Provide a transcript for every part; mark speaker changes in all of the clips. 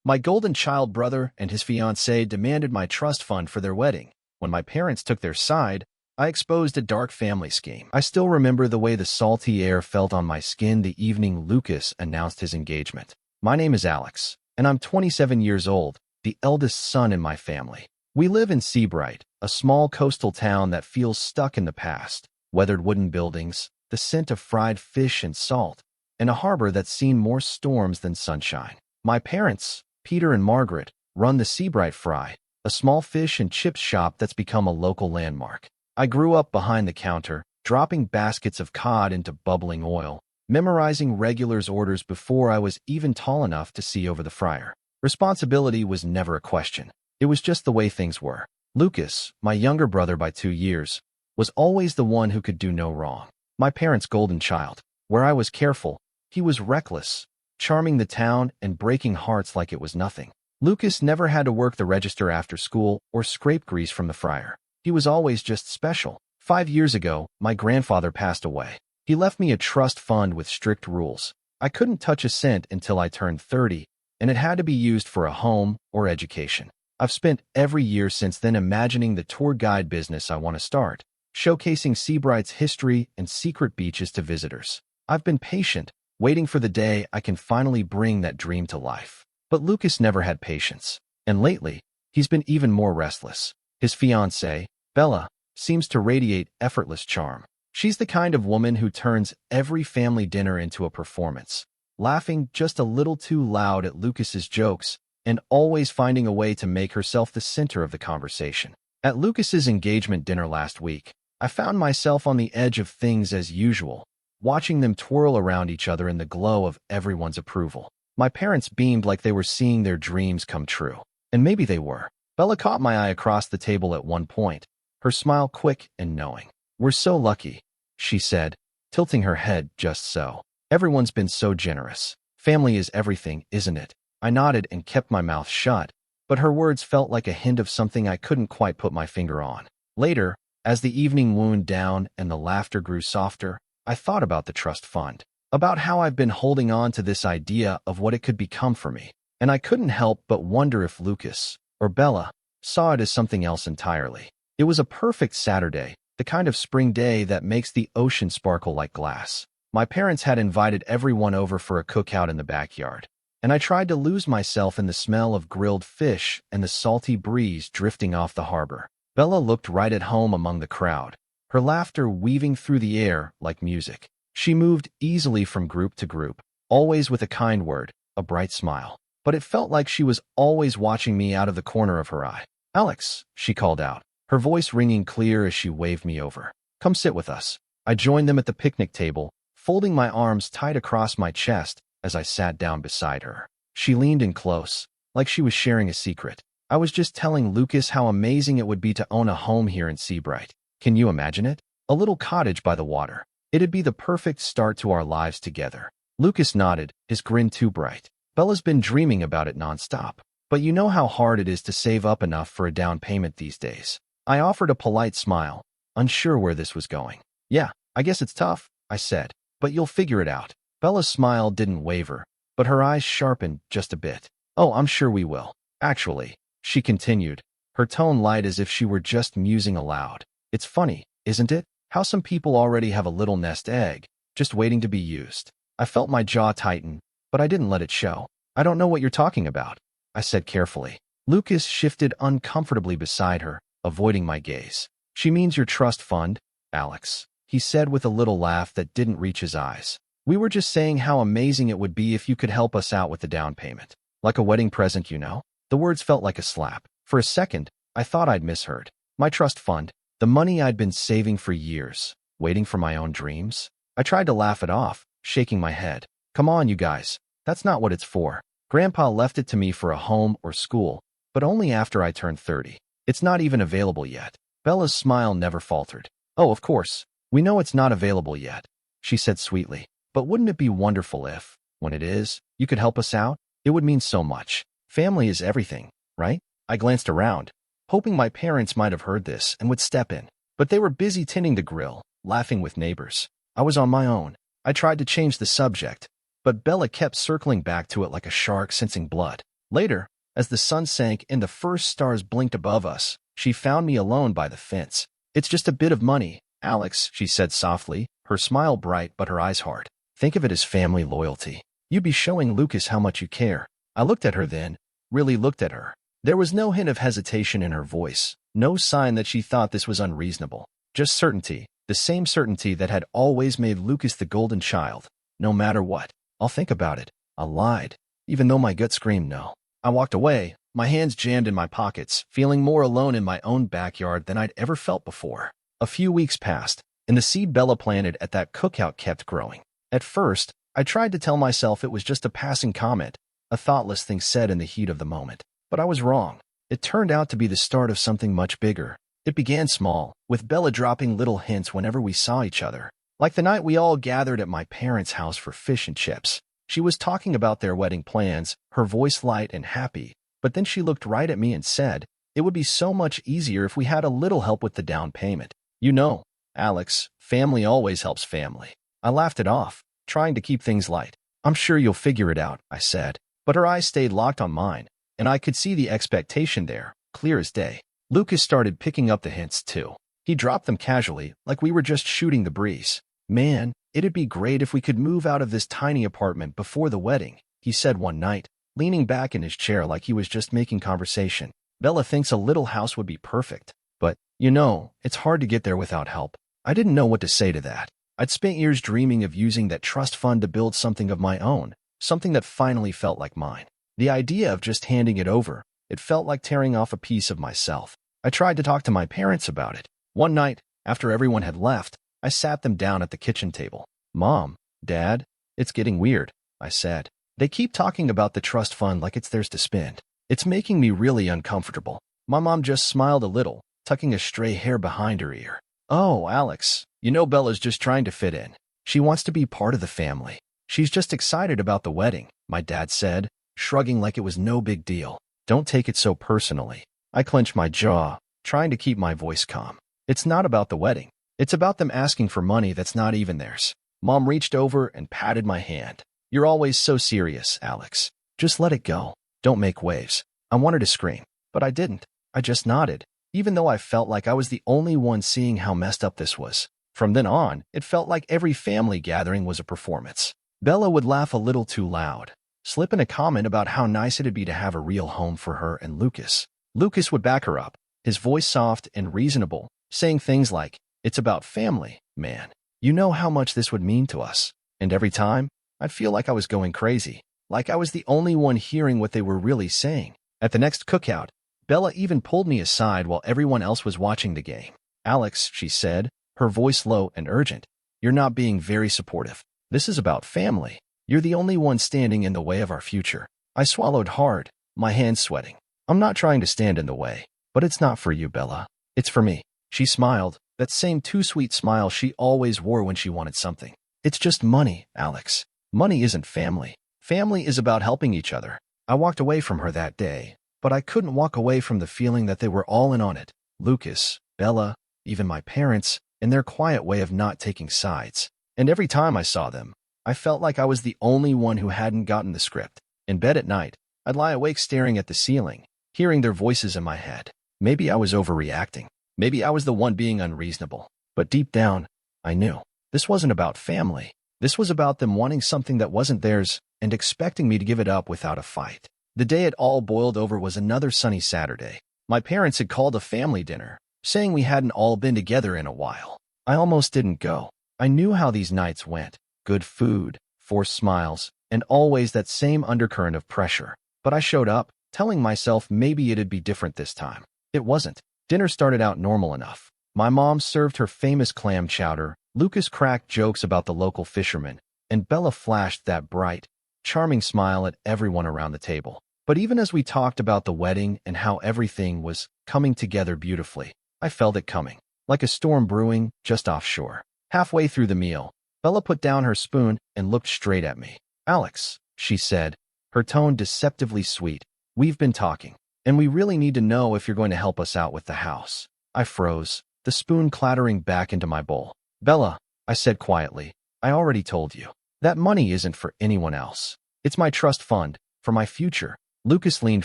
Speaker 1: My golden child brother and his fiancée demanded my trust fund for their wedding. When my parents took their side, I exposed a dark family scheme. I still remember the way the salty air felt on my skin the evening Lucas announced his engagement. My name is Alex, and I'm 27 years old, the eldest son in my family. We live in Seabright, a small coastal town that feels stuck in the past. Weathered wooden buildings, the scent of fried fish and salt, and a harbor that's seen more storms than sunshine. My parents, Peter and Margaret, run the Seabright Fry, a small fish and chips shop that's become a local landmark. I grew up behind the counter, dropping baskets of cod into bubbling oil, memorizing regulars' orders before I was even tall enough to see over the fryer. Responsibility was never a question. It was just the way things were. Lucas, my younger brother by 2 years, was always the one who could do no wrong. My parents' golden child. Where I was careful, he was reckless, charming the town and breaking hearts like it was nothing. Lucas never had to work the register after school or scrape grease from the fryer. He was always just special. 5 years ago, my grandfather passed away. He left me a trust fund with strict rules. I couldn't touch a cent until I turned 30, and it had to be used for a home or education. I've spent every year since then imagining the tour guide business I want to start, showcasing Seabright's history and secret beaches to visitors. I've been patient, waiting for the day I can finally bring that dream to life. But Lucas never had patience, and lately, he's been even more restless. His fiancée, Bella, seems to radiate effortless charm. She's the kind of woman who turns every family dinner into a performance, laughing just a little too loud at Lucas's jokes and always finding a way to make herself the center of the conversation. At Lucas's engagement dinner last week, I found myself on the edge of things as usual, watching them twirl around each other in the glow of everyone's approval. My parents beamed like they were seeing their dreams come true. And maybe they were. Bella caught my eye across the table at one point, her smile quick and knowing. "We're so lucky," she said, tilting her head just so. "Everyone's been so generous. Family is everything, isn't it?" I nodded and kept my mouth shut, but her words felt like a hint of something I couldn't quite put my finger on. Later, as the evening wound down and the laughter grew softer, I thought about the trust fund, about how I've been holding on to this idea of what it could become for me, and I couldn't help but wonder if Lucas, or Bella, saw it as something else entirely. It was a perfect Saturday, the kind of spring day that makes the ocean sparkle like glass. My parents had invited everyone over for a cookout in the backyard, and I tried to lose myself in the smell of grilled fish and the salty breeze drifting off the harbor. Bella looked right at home among the crowd, her laughter weaving through the air like music. She moved easily from group to group, always with a kind word, a bright smile. But it felt like she was always watching me out of the corner of her eye. "Alex," she called out, her voice ringing clear as she waved me over. "Come sit with us." I joined them at the picnic table, folding my arms tight across my chest as I sat down beside her. She leaned in close, like she was sharing a secret. "I was just telling Lucas how amazing it would be to own a home here in Seabright. Can you imagine it? A little cottage by the water. It'd be the perfect start to our lives together." Lucas nodded, his grin too bright. "Bella's been dreaming about it nonstop. But you know how hard it is to save up enough for a down payment these days." I offered a polite smile, unsure where this was going. "Yeah, I guess it's tough," I said, "but you'll figure it out." Bella's smile didn't waver, but her eyes sharpened just a bit. "Oh, I'm sure we will. Actually," she continued, her tone light as if she were just musing aloud. "It's funny, isn't it, how some people already have a little nest egg, just waiting to be used." I felt my jaw tighten, but I didn't let it show. "I don't know what you're talking about," I said carefully. Lucas shifted uncomfortably beside her, avoiding my gaze. "She means your trust fund, Alex," he said with a little laugh that didn't reach his eyes. "We were just saying how amazing it would be if you could help us out with the down payment. Like a wedding present, you know?" The words felt like a slap. For a second, I thought I'd misheard. My trust fund, the money I'd been saving for years, waiting for my own dreams? I tried to laugh it off, shaking my head. "Come on, you guys. That's not what it's for. Grandpa left it to me for a home or school, but only after I turned 30. It's not even available yet." Bella's smile never faltered. "Oh, of course. We know it's not available yet," she said sweetly. "But wouldn't it be wonderful if, when it is, you could help us out? It would mean so much. Family is everything, right?" I glanced around, hoping my parents might have heard this and would step in. But they were busy tending the grill, laughing with neighbors. I was on my own. I tried to change the subject, but Bella kept circling back to it like a shark sensing blood. Later, as the sun sank and the first stars blinked above us, she found me alone by the fence. "It's just a bit of money, Alex," she said softly, her smile bright but her eyes hard. "Think of it as family loyalty. You'd be showing Lucas how much you care." I looked at her then, really looked at her. There was no hint of hesitation in her voice, no sign that she thought this was unreasonable. Just certainty, the same certainty that had always made Lucas the golden child. "No matter what, I'll think about it." I lied, even though my gut screamed no. I walked away, my hands jammed in my pockets, feeling more alone in my own backyard than I'd ever felt before. A few weeks passed, and the seed Bella planted at that cookout kept growing. At first, I tried to tell myself it was just a passing comment, a thoughtless thing said in the heat of the moment. But I was wrong. It turned out to be the start of something much bigger. It began small, with Bella dropping little hints whenever we saw each other. Like the night we all gathered at my parents' house for fish and chips. She was talking about their wedding plans, her voice light and happy, but then she looked right at me and said, "It would be so much easier if we had a little help with the down payment. You know, Alex, family always helps family." I laughed it off, trying to keep things light. "I'm sure you'll figure it out," I said, but her eyes stayed locked on mine, and I could see the expectation there, clear as day. Lucas started picking up the hints too. He dropped them casually, like we were just shooting the breeze. "Man, it'd be great if we could move out of this tiny apartment before the wedding," he said one night, leaning back in his chair like he was just making conversation. "Bella thinks a little house would be perfect, but, you know, it's hard to get there without help." I didn't know what to say to that. I'd spent years dreaming of using that trust fund to build something of my own, something that finally felt like mine. The idea of just handing it over, it felt like tearing off a piece of myself. I tried to talk to my parents about it. One night, after everyone had left, I sat them down at the kitchen table. "Mom, Dad, it's getting weird," I said. "They keep talking about the trust fund like it's theirs to spend. It's making me really uncomfortable." My mom just smiled a little, tucking a stray hair behind her ear. "Oh, Alex, you know Bella's just trying to fit in. She wants to be part of the family. She's just excited about the wedding," my dad said, shrugging like it was no big deal. "Don't take it so personally." I clenched my jaw, trying to keep my voice calm. "It's not about the wedding. It's about them asking for money that's not even theirs." Mom reached over and patted my hand. "You're always so serious, Alex. Just let it go. Don't make waves." I wanted to scream, but I didn't. I just nodded, even though I felt like I was the only one seeing how messed up this was. From then on, it felt like every family gathering was a performance. Bella would laugh a little too loud, slip in a comment about how nice it'd be to have a real home for her and Lucas. Lucas would back her up, his voice soft and reasonable, saying things like, "It's about family, man. You know how much this would mean to us." And every time, I'd feel like I was going crazy, like I was the only one hearing what they were really saying. At the next cookout, Bella even pulled me aside while everyone else was watching the game. "Alex," she said, her voice low and urgent, "you're not being very supportive. This is about family. You're the only one standing in the way of our future." I swallowed hard, my hands sweating. "I'm not trying to stand in the way, but it's not for you, Bella. It's for me." She smiled, that same too sweet smile she always wore when she wanted something. "It's just money, Alex. Money isn't family. Family is about helping each other." I walked away from her that day, but I couldn't walk away from the feeling that they were all in on it. Lucas, Bella, even my parents, in their quiet way of not taking sides. And every time I saw them, I felt like I was the only one who hadn't gotten the script. In bed at night, I'd lie awake staring at the ceiling, hearing their voices in my head. Maybe I was overreacting. Maybe I was the one being unreasonable. But deep down, I knew. This wasn't about family. This was about them wanting something that wasn't theirs and expecting me to give it up without a fight. The day it all boiled over was another sunny Saturday. My parents had called a family dinner, saying we hadn't all been together in a while. I almost didn't go. I knew how these nights went. Good food, forced smiles, and always that same undercurrent of pressure. But I showed up, telling myself maybe it'd be different this time. It wasn't. Dinner started out normal enough. My mom served her famous clam chowder, Lucas cracked jokes about the local fishermen, and Bella flashed that bright, charming smile at everyone around the table. But even as we talked about the wedding and how everything was coming together beautifully, I felt it coming, like a storm brewing just offshore. Halfway through the meal, Bella put down her spoon and looked straight at me. "Alex," she said, her tone deceptively sweet, "we've been talking, and we really need to know if you're going to help us out with the house." I froze, the spoon clattering back into my bowl. "Bella," I said quietly, "I already told you. That money isn't for anyone else. It's my trust fund, for my future. Lucas leaned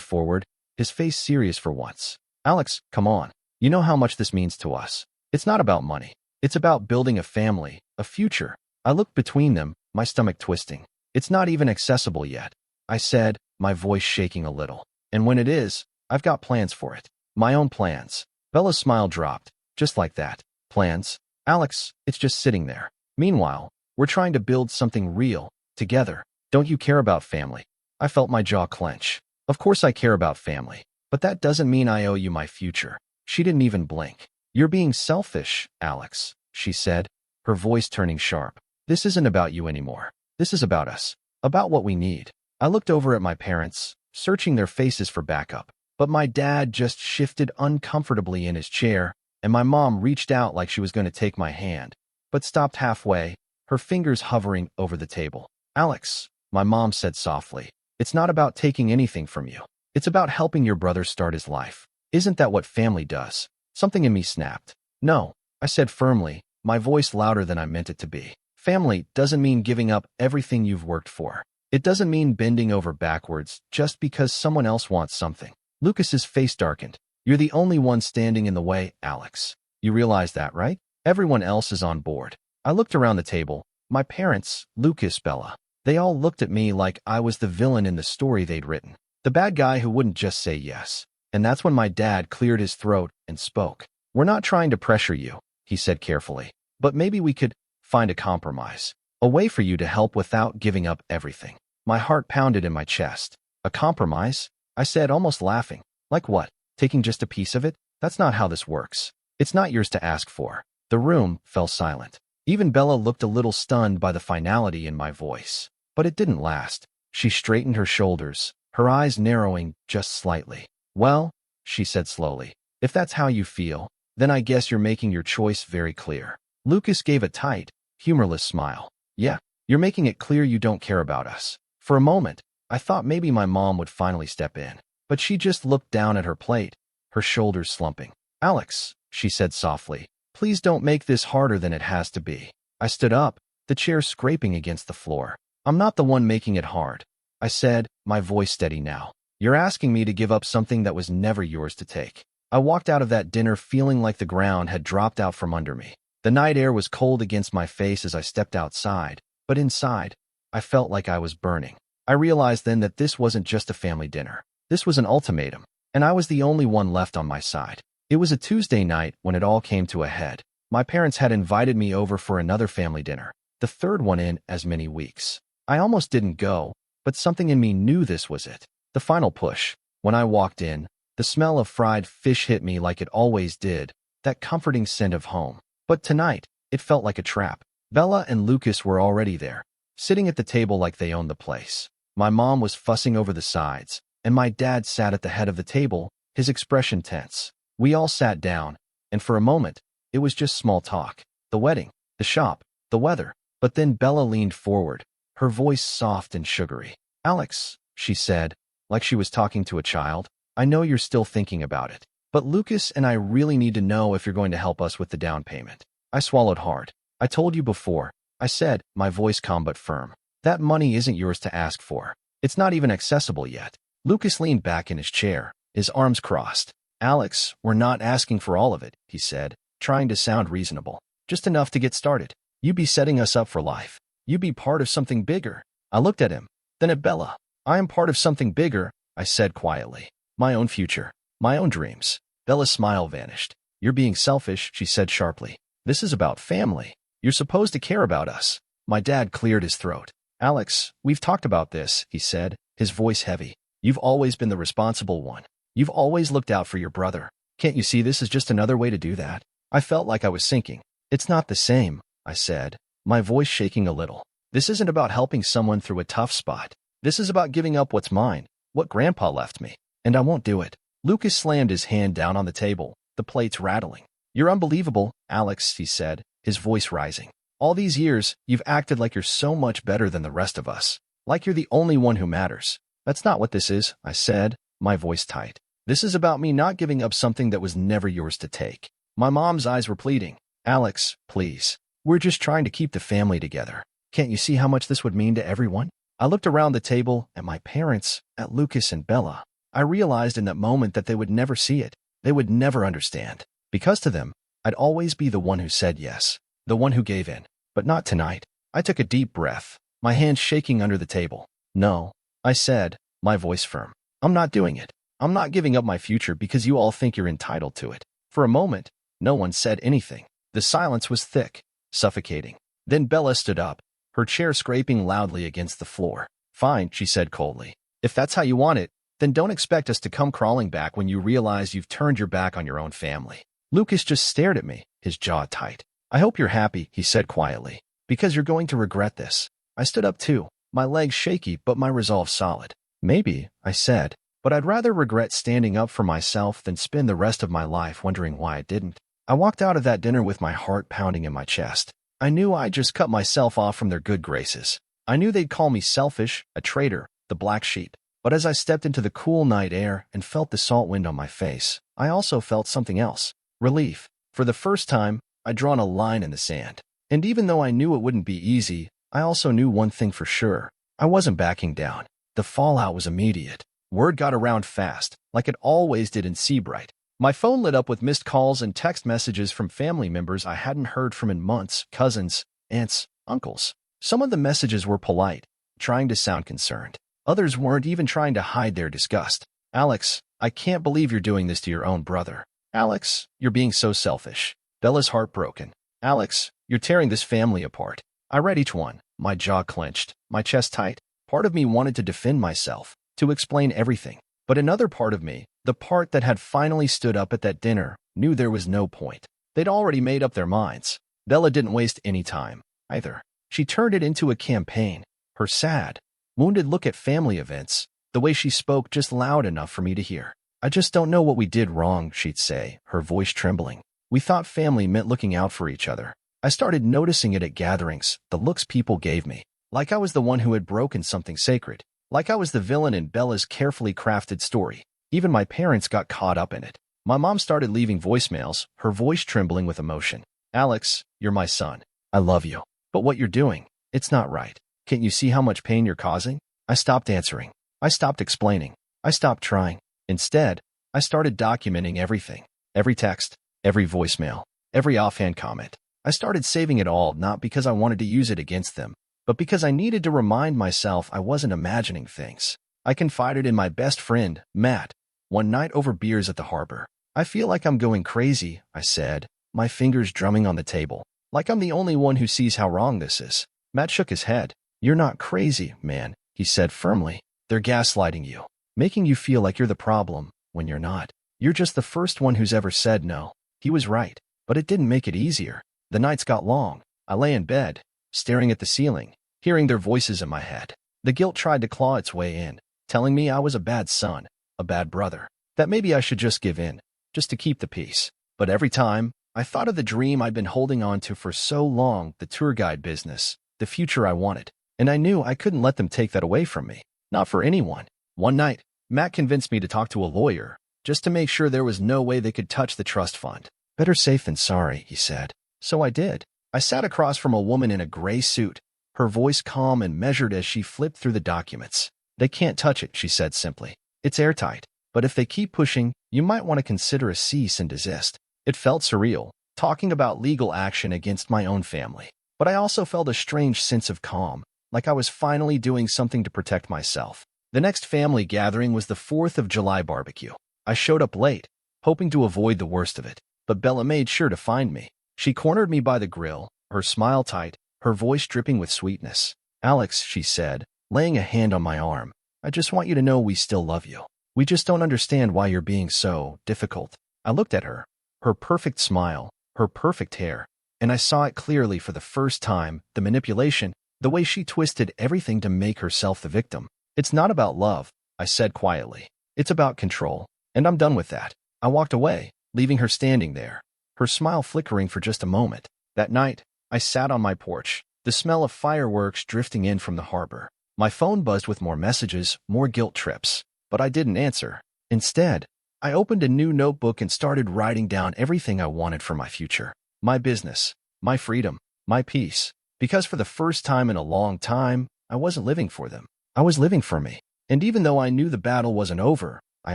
Speaker 1: forward, his face serious for once. Alex, come on. You know how much this means to us. It's not about money. It's about building a family, a future. I looked between them, my stomach twisting. It's not even accessible yet, I said, my voice shaking a little. And when it is, I've got plans for it. My own plans. Bella's smile dropped, just like that. Plans? Alex, it's just sitting there. Meanwhile, we're trying to build something real, together. Don't you care about family? I felt my jaw clench. Of course I care about family, but that doesn't mean I owe you my future. She didn't even blink. You're being selfish, Alex, she said, her voice turning sharp. This isn't about you anymore. This is about us. About what we need. I looked over at my parents, searching their faces for backup. But my dad just shifted uncomfortably in his chair, and my mom reached out like she was going to take my hand, but stopped halfway, her fingers hovering over the table. Alex, my mom said softly, it's not about taking anything from you. It's about helping your brother start his life. Isn't that what family does? Something in me snapped. No, I said firmly, my voice louder than I meant it to be. Family doesn't mean giving up everything you've worked for. It doesn't mean bending over backwards just because someone else wants something. Lucas's face darkened. You're the only one standing in the way, Alex. You realize that, right? Everyone else is on board. I looked around the table. My parents, Lucas, Bella. They all looked at me like I was the villain in the story they'd written. The bad guy who wouldn't just say yes. And that's when my dad cleared his throat and spoke. We're not trying to pressure you, he said carefully. But maybe we could find a compromise. A way for you to help without giving up everything. My heart pounded in my chest. A compromise? I said, almost laughing. Like what? Taking just a piece of it? That's not how this works. It's not yours to ask for. The room fell silent. Even Bella looked a little stunned by the finality in my voice. But it didn't last. She straightened her shoulders, her eyes narrowing just slightly. Well, she said slowly, if that's how you feel, then I guess you're making your choice very clear. Lucas gave a tight, humorless smile. Yeah, you're making it clear you don't care about us. For a moment, I thought maybe my mom would finally step in, but she just looked down at her plate, her shoulders slumping. Alex, she said softly, please don't make this harder than it has to be. I stood up, the chair scraping against the floor. I'm not the one making it hard, I said, my voice steady now. You're asking me to give up something that was never yours to take. I walked out of that dinner feeling like the ground had dropped out from under me. The night air was cold against my face as I stepped outside, but inside, I felt like I was burning. I realized then that this wasn't just a family dinner. This was an ultimatum, and I was the only one left on my side. It was a Tuesday night when it all came to a head. My parents had invited me over for another family dinner, the third one in as many weeks. I almost didn't go, but something in me knew this was it. The final push. When I walked in, the smell of fried fish hit me like it always did, that comforting scent of home. But tonight, it felt like a trap. Bella and Lucas were already there, sitting at the table like they owned the place. My mom was fussing over the sides, and my dad sat at the head of the table, his expression tense. We all sat down, and for a moment, it was just small talk. The wedding, the shop, the weather. But then Bella leaned forward, her voice soft and sugary. Alex, she said, like she was talking to a child, I know you're still thinking about it, but Lucas and I really need to know if you're going to help us with the down payment. I swallowed hard. I told you before, I said, my voice calm but firm. That money isn't yours to ask for. It's not even accessible yet. Lucas leaned back in his chair, his arms crossed. Alex, we're not asking for all of it, he said, trying to sound reasonable. Just enough to get started. You'd be setting us up for life. You'd be part of something bigger. I looked at him, then at Bella. I am part of something bigger, I said quietly. My own future. My own dreams. Bella's smile vanished. You're being selfish, she said sharply. This is about family. You're supposed to care about us. My dad cleared his throat. Alex, we've talked about this, he said, his voice heavy. You've always been the responsible one. You've always looked out for your brother. Can't you see this is just another way to do that? I felt like I was sinking. It's not the same, I said, my voice shaking a little. This isn't about helping someone through a tough spot. This is about giving up what's mine, what Grandpa left me. And I won't do it. Lucas slammed his hand down on the table, the plates rattling. You're unbelievable, Alex, he said, his voice rising. All these years, you've acted like you're so much better than the rest of us. Like you're the only one who matters. That's not what this is, I said, my voice tight. This is about me not giving up something that was never yours to take. My mom's eyes were pleading. Alex, please. We're just trying to keep the family together. Can't you see how much this would mean to everyone? I looked around the table at my parents, at Lucas and Bella. I realized in that moment that they would never see it. They would never understand. Because to them, I'd always be the one who said yes, the one who gave in. But not tonight. I took a deep breath, my hands shaking under the table. No, I said, my voice firm. I'm not doing it. I'm not giving up my future because you all think you're entitled to it. For a moment, no one said anything. The silence was thick, suffocating. Then Bella stood up, her chair scraping loudly against the floor. Fine, she said coldly. If that's how you want it, then don't expect us to come crawling back when you realize you've turned your back on your own family. Lucas just stared at me, his jaw tight. I hope you're happy, he said quietly, because you're going to regret this. I stood up too, my legs shaky but my resolve solid. Maybe, I said, but I'd rather regret standing up for myself than spend the rest of my life wondering why I didn't. I walked out of that dinner with my heart pounding in my chest. I knew I'd just cut myself off from their good graces. I knew they'd call me selfish, a traitor, the black sheep. But as I stepped into the cool night air and felt the salt wind on my face, I also felt something else. Relief. For the first time, I'd drawn a line in the sand. And even though I knew it wouldn't be easy, I also knew one thing for sure. I wasn't backing down. The fallout was immediate. Word got around fast, like it always did in Seabright. My phone lit up with missed calls and text messages from family members I hadn't heard from in months, cousins, aunts, uncles. Some of the messages were polite, trying to sound concerned. Others weren't, even trying to hide their disgust. Alex, I can't believe you're doing this to your own brother. Alex, you're being so selfish. Bella's heartbroken. Alex, you're tearing this family apart. I read each one, my jaw clenched, my chest tight. Part of me wanted to defend myself, to explain everything. But another part of me, the part that had finally stood up at that dinner, knew there was no point. They'd already made up their minds. Bella didn't waste any time, either. She turned it into a campaign. Her sad, wounded look at family events, the way she spoke just loud enough for me to hear. I just don't know what we did wrong, she'd say, her voice trembling. We thought family meant looking out for each other. I started noticing it at gatherings, the looks people gave me. Like I was the one who had broken something sacred. Like I was the villain in Bella's carefully crafted story. Even my parents got caught up in it. My mom started leaving voicemails, her voice trembling with emotion. Alex, you're my son. I love you. But what you're doing, it's not right. Can't you see how much pain you're causing? I stopped answering. I stopped explaining. I stopped trying. Instead, I started documenting everything. Every text, every voicemail, every offhand comment. I started saving it all, not because I wanted to use it against them, but because I needed to remind myself I wasn't imagining things. I confided in my best friend, Matt, one night over beers at the harbor. I feel like I'm going crazy, I said, my fingers drumming on the table, like I'm the only one who sees how wrong this is. Matt shook his head. You're not crazy, man, he said firmly. They're gaslighting you, making you feel like you're the problem when you're not. You're just the first one who's ever said no. He was right, but it didn't make it easier. The nights got long. I lay in bed, staring at the ceiling, hearing their voices in my head. The guilt tried to claw its way in, telling me I was a bad son, a bad brother, that maybe I should just give in, just to keep the peace. But every time, I thought of the dream I'd been holding on to for so long, the tour guide business, the future I wanted, and I knew I couldn't let them take that away from me, not for anyone. One night, Matt convinced me to talk to a lawyer, just to make sure there was no way they could touch the trust fund. Better safe than sorry, he said. So I did. I sat across from a woman in a gray suit, her voice calm and measured as she flipped through the documents. They can't touch it, she said simply. It's airtight. But if they keep pushing, you might want to consider a cease and desist. It felt surreal, talking about legal action against my own family. But I also felt a strange sense of calm, like I was finally doing something to protect myself. The next family gathering was the 4th of July barbecue. I showed up late, hoping to avoid the worst of it, but Bella made sure to find me. She cornered me by the grill, her smile tight, her voice dripping with sweetness. Alex, she said, laying a hand on my arm, I just want you to know we still love you. We just don't understand why you're being so difficult. I looked at her, her perfect smile, her perfect hair, and I saw it clearly for the first time, the manipulation, the way she twisted everything to make herself the victim. It's not about love, I said quietly. It's about control, and I'm done with that. I walked away, leaving her standing there, her smile flickering for just a moment. That night, I sat on my porch, the smell of fireworks drifting in from the harbor. My phone buzzed with more messages, more guilt trips, but I didn't answer. Instead, I opened a new notebook and started writing down everything I wanted for my future. My business, my freedom, my peace. Because for the first time in a long time, I wasn't living for them. I was living for me. And even though I knew the battle wasn't over, I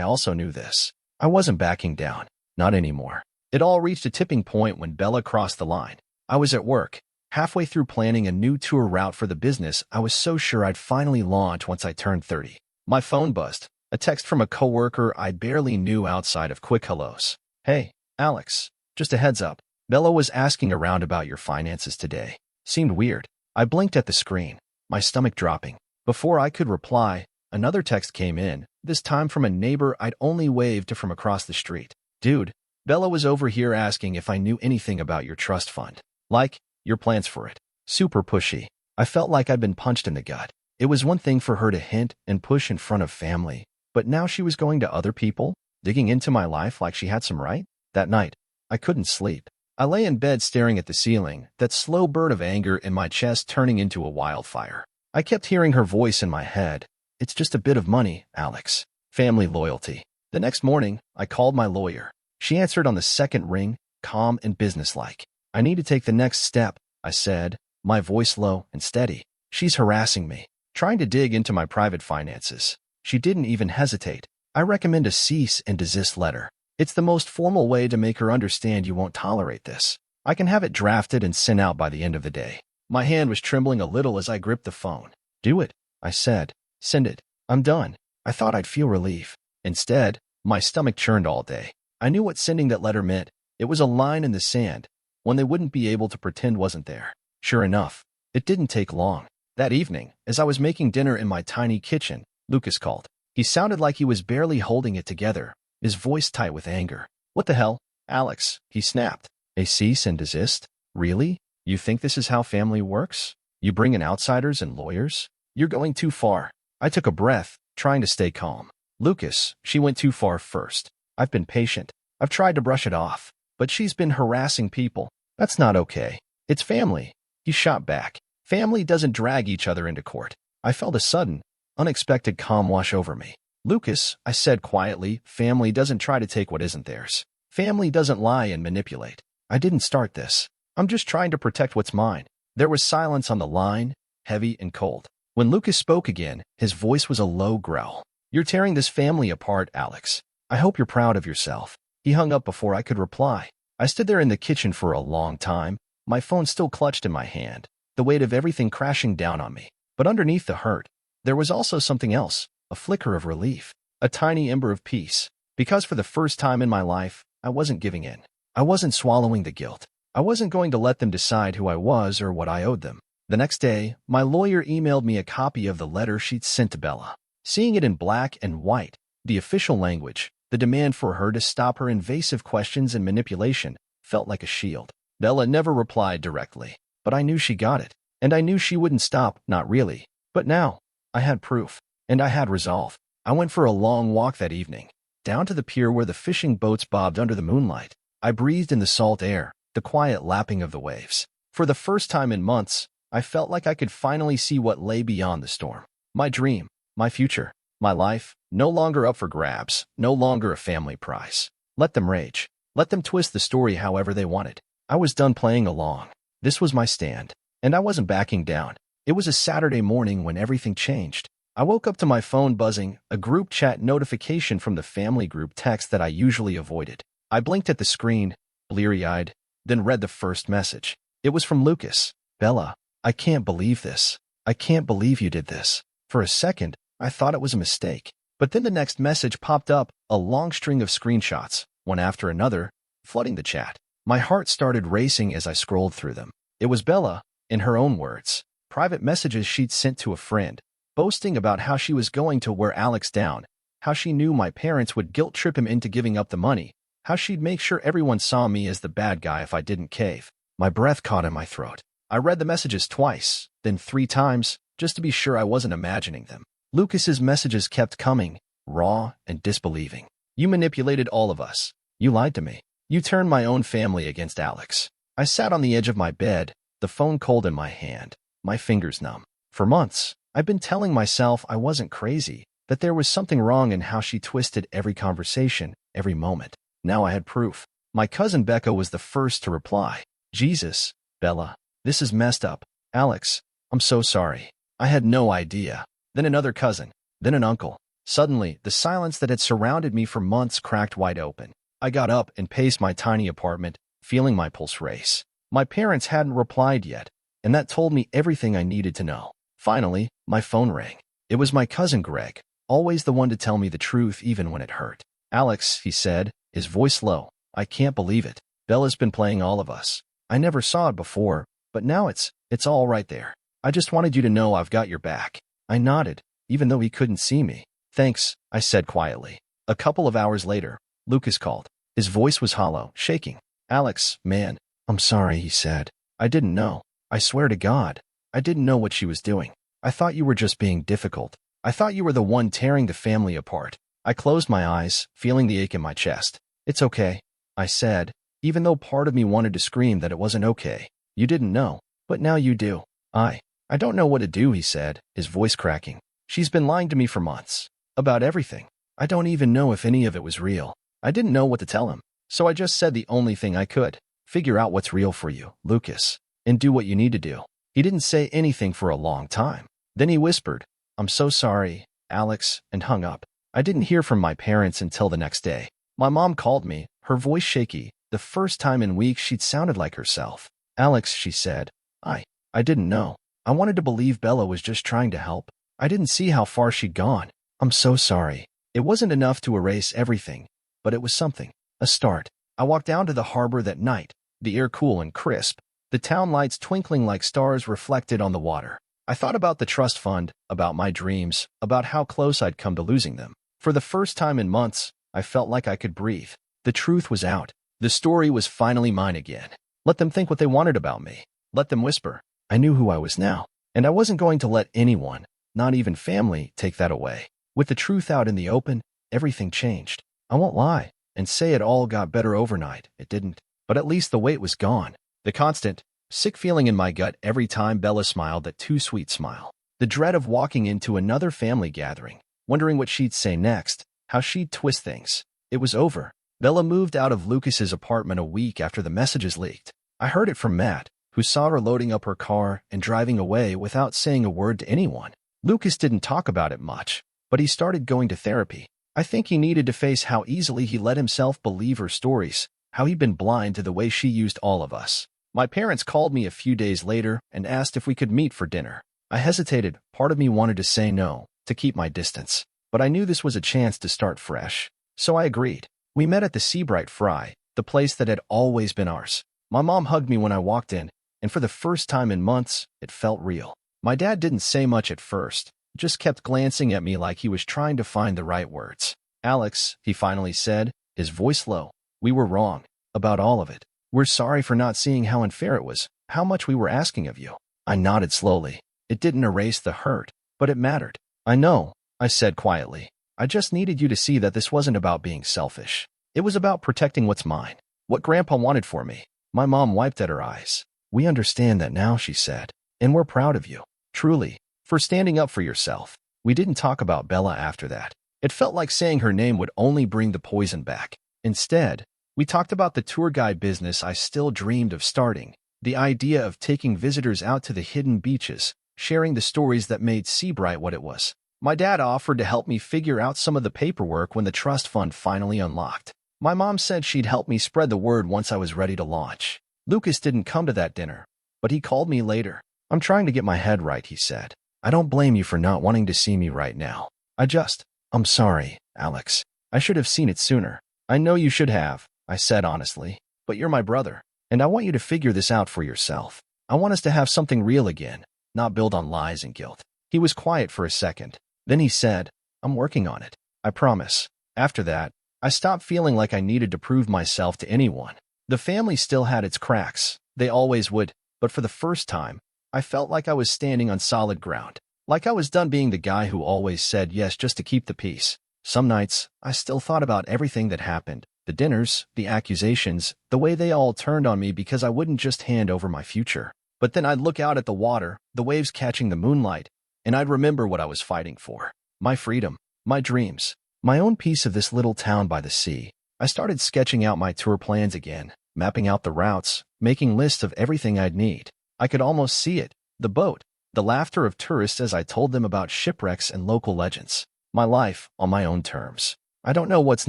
Speaker 1: also knew this. I wasn't backing down. Not anymore. It all reached a tipping point when Bella crossed the line. I was at work, halfway through planning a new tour route for the business I was so sure I'd finally launch once I turned 30. My phone buzzed. A text from a coworker I barely knew outside of quick hellos. Hey, Alex, just a heads up. Bella was asking around about your finances today. Seemed weird. I blinked at the screen, my stomach dropping. Before I could reply, another text came in, this time from a neighbor I'd only waved to from across the street. Dude, Bella was over here asking if I knew anything about your trust fund. Like, your plans for it. Super pushy. I felt like I'd been punched in the gut. It was one thing for her to hint and push in front of family, but now she was going to other people, digging into my life like she had some right? That night, I couldn't sleep. I lay in bed staring at the ceiling, that slow burn of anger in my chest turning into a wildfire. I kept hearing her voice in my head. It's just a bit of money, Alex. Family loyalty. The next morning, I called my lawyer. She answered on the second ring, calm and businesslike. I need to take the next step, I said, my voice low and steady. She's harassing me, trying to dig into my private finances. She didn't even hesitate. I recommend a cease and desist letter. It's the most formal way to make her understand you won't tolerate this. I can have it drafted and sent out by the end of the day. My hand was trembling a little as I gripped the phone. Do it, I said. Send it. I'm done. I thought I'd feel relief. Instead, my stomach churned all day. I knew what sending that letter meant. It was a line in the sand, one they wouldn't be able to pretend wasn't there. Sure enough, it didn't take long. That evening, as I was making dinner in my tiny kitchen, Lucas called. He sounded like he was barely holding it together, his voice tight with anger. What the hell, Alex? He snapped. A cease and desist? Really? You think this is how family works? You bring in outsiders and lawyers? You're going too far. I took a breath, trying to stay calm. Lucas, she went too far first. I've been patient. I've tried to brush it off, but she's been harassing people. That's not okay. It's family. He shot back. Family doesn't drag each other into court. I felt a sudden, unexpected calm wash over me. Lucas, I said quietly, family doesn't try to take what isn't theirs. Family doesn't lie and manipulate. I didn't start this. I'm just trying to protect what's mine. There was silence on the line, heavy and cold. When Lucas spoke again, his voice was a low growl. You're tearing this family apart, Alex. I hope you're proud of yourself. He hung up before I could reply. I stood there in the kitchen for a long time, my phone still clutched in my hand, the weight of everything crashing down on me. But underneath the hurt, there was also something else, a flicker of relief, a tiny ember of peace. Because for the first time in my life, I wasn't giving in. I wasn't swallowing the guilt. I wasn't going to let them decide who I was or what I owed them. The next day, my lawyer emailed me a copy of the letter she'd sent to Bella. Seeing it in black and white, the official language, the demand for her to stop her invasive questions and manipulation, felt like a shield. Bella never replied directly, but I knew she got it, and I knew she wouldn't stop, not really. But now, I had proof, and I had resolve. I went for a long walk that evening, down to the pier where the fishing boats bobbed under the moonlight. I breathed in the salt air, the quiet lapping of the waves. For the first time in months, I felt like I could finally see what lay beyond the storm. My dream, my future, my life, no longer up for grabs, no longer a family prize. Let them rage. Let them twist the story however they wanted. I was done playing along. This was my stand, and I wasn't backing down. It was a Saturday morning when everything changed. I woke up to my phone buzzing, a group chat notification from the family group text that I usually avoided. I blinked at the screen, bleary-eyed, then read the first message. It was from Lucas. Bella, I can't believe this. I can't believe you did this. For a second, I thought it was a mistake. But then the next message popped up, a long string of screenshots, one after another, flooding the chat. My heart started racing as I scrolled through them. It was Bella, in her own words, private messages she'd sent to a friend, boasting about how she was going to wear Alex down, how she knew my parents would guilt-trip him into giving up the money, how she'd make sure everyone saw me as the bad guy if I didn't cave. My breath caught in my throat. I read the messages twice, then 3 times, just to be sure I wasn't imagining them. Lucas's messages kept coming, raw and disbelieving. You manipulated all of us. You lied to me. You turned my own family against Alex. I sat on the edge of my bed, the phone cold in my hand, my fingers numb. For months, I've been telling myself I wasn't crazy, that there was something wrong in how she twisted every conversation, every moment. Now I had proof. My cousin Becca was the first to reply. Jesus, Bella, this is messed up. Alex, I'm so sorry. I had no idea. Then another cousin. Then an uncle. Suddenly, the silence that had surrounded me for months cracked wide open. I got up and paced my tiny apartment, feeling my pulse race. My parents hadn't replied yet, and that told me everything I needed to know. Finally, my phone rang. It was my cousin Greg, always the one to tell me the truth even when it hurt. "Alex," he said, his voice low. "I can't believe it. Bella's been playing all of us. I never saw it before, but now it's all right there. I just wanted you to know I've got your back." I nodded, even though he couldn't see me. "Thanks," I said quietly. A couple of hours later, Lucas called. His voice was hollow, shaking. "Alex, man, I'm sorry," he said. "I didn't know. I swear to God, I didn't know what she was doing. I thought you were just being difficult. I thought you were the one tearing the family apart." I closed my eyes, feeling the ache in my chest. "It's okay," I said, even though part of me wanted to scream that it wasn't okay. "You didn't know, but now you do." I don't know what to do," he said, his voice cracking. "She's been lying to me for months. About everything. I don't even know if any of it was real." I didn't know what to tell him, so I just said the only thing I could. "Figure out what's real for you, Lucas, and do what you need to do." He didn't say anything for a long time. Then he whispered, "I'm so sorry, Alex," and hung up. I didn't hear from my parents until the next day. My mom called me, her voice shaky. The first time in weeks she'd sounded like herself. "Alex," she said, I didn't know. I wanted to believe Bella was just trying to help. I didn't see how far she'd gone. I'm so sorry. It wasn't enough to erase everything, but it was something. A start." I walked down to the harbor that night, the air cool and crisp, the town lights twinkling like stars reflected on the water. I thought about the trust fund, about my dreams, about how close I'd come to losing them. For the first time in months, I felt like I could breathe. The truth was out. The story was finally mine again. Let them think what they wanted about me. Let them whisper. I knew who I was now, and I wasn't going to let anyone, not even family, take that away. With the truth out in the open, everything changed. I won't lie and say it all got better overnight. It didn't. But at least the weight was gone. The constant, sick feeling in my gut every time Bella smiled that too sweet smile. The dread of walking into another family gathering, wondering what she'd say next, how she'd twist things. It was over. Bella moved out of Lucas's apartment a week after the messages leaked. I heard it from Matt, who saw her loading up her car and driving away without saying a word to anyone. Lucas didn't talk about it much, but he started going to therapy. I think he needed to face how easily he let himself believe her stories, how he'd been blind to the way she used all of us. My parents called me a few days later and asked if we could meet for dinner. I hesitated. Part of me wanted to say no, to keep my distance, but I knew this was a chance to start fresh. So I agreed. We met at the Seabright Fry, the place that had always been ours. My mom hugged me when I walked in, and for the first time in months, it felt real. My dad didn't say much at first, just kept glancing at me like he was trying to find the right words. "Alex," he finally said, his voice low, "we were wrong. About all of it. We're sorry for not seeing how unfair it was, how much we were asking of you." I nodded slowly. It didn't erase the hurt, but it mattered. "I know," I said quietly. "I just needed you to see that this wasn't about being selfish. It was about protecting what's mine, what Grandpa wanted for me." My mom wiped at her eyes. "We understand that now," she said, "and we're proud of you, truly, for standing up for yourself." We didn't talk about Bella after that. It felt like saying her name would only bring the poison back. Instead, we talked about the tour guide business I still dreamed of starting, the idea of taking visitors out to the hidden beaches, sharing the stories that made Seabright what it was. My dad offered to help me figure out some of the paperwork when the trust fund finally unlocked. My mom said she'd help me spread the word once I was ready to launch. Lucas didn't come to that dinner, but he called me later. "I'm trying to get my head right," he said. "I don't blame you for not wanting to see me right now. I'm sorry, Alex. I should have seen it sooner." "I know you should have," I said honestly, "but you're my brother, and I want you to figure this out for yourself. I want us to have something real again, not build on lies and guilt." He was quiet for a second. Then he said, "I'm working on it. I promise." After that, I stopped feeling like I needed to prove myself to anyone. The family still had its cracks. They always would. But for the first time, I felt like I was standing on solid ground. Like I was done being the guy who always said yes just to keep the peace. Some nights, I still thought about everything that happened. The dinners, the accusations, the way they all turned on me because I wouldn't just hand over my future. But then I'd look out at the water, the waves catching the moonlight, and I'd remember what I was fighting for. My freedom, my dreams, my own piece of this little town by the sea. I started sketching out my tour plans again, mapping out the routes, making lists of everything I'd need. I could almost see it. The boat, The laughter of tourists as I told them about shipwrecks and local legends. My life on my own terms. I don't know what's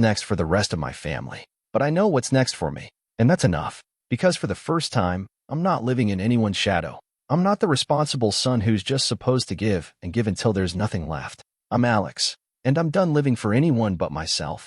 Speaker 1: next for the rest of my family, but I know what's next for me, and that's enough. Because for the first time, I'm not living in anyone's shadow. I'm not the responsible son who's just supposed to give and give until there's nothing left. I'm Alex, and I'm done living for anyone but myself.